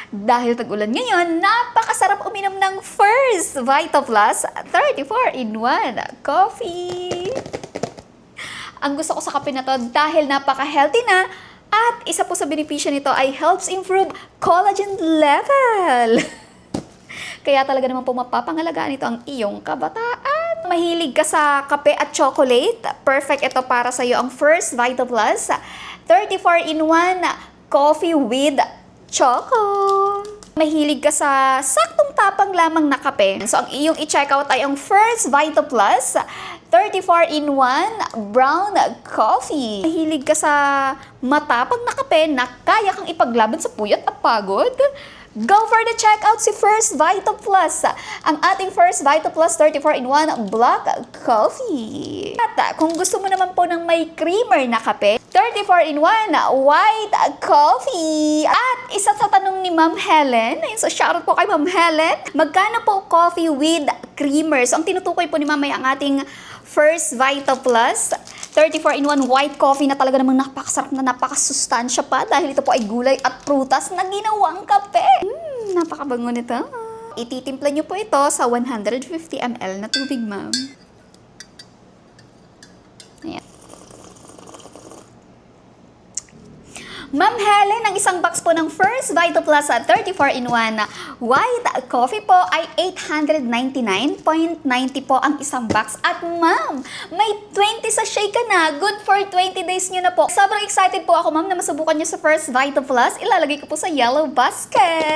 Dahil tag-ulan ngayon, napakasarap uminom ng First Vita Plus 34-in-1 coffee. Ang gusto ko sa kape na to dahil napaka-healthy na at isa po sa benepisyo nito ay helps improve collagen level. Kaya talaga naman po mapapangalagaan ito ang iyong kabataan. Mahilig ka sa kape at chocolate? Perfect ito para sa iyo ang First Vita Plus 34-in-1 coffee with choco. Mahilig ka sa saktong tapang lamang na kape? So ang iyong i-check out ay ang First Vita Plus 34-in-1 brown coffee. Mahilig ka sa matapang na kape na kaya kang ipaglaban sa puyat at pagod? Go for the checkout si First Vita Plus, ang ating First Vita Plus 34-in-1 black coffee. At kung gusto mo naman po ng may creamer na kape, 34-in-1 white coffee. At isa sa tanong ni Ma'am Helen, so shoutout po kay Ma'am Helen, magkano po coffee with creamer? So ang tinutukoy po ni Ma'am ay ang ating First Vita Plus 34-in-1 white coffee na talaga namang napakasarap na napakasustansya pa dahil ito po ay gulay at prutas na ginawang kape. Napakabango nito. Ititimpla nyo po ito sa 150 ml na tubig, ma'am. Ayan. Ma'am Helen, ang isang box po ng First Vita Plus 34-in-1 white coffee po ay 899.90 po ang isang box. At ma'am, may 20 sachet ka na. Good for 20 days nyo na po. Sobrang excited po ako, ma'am, na masubukan nyo sa First Vita Plus. Ilalagay ko po sa yellow basket.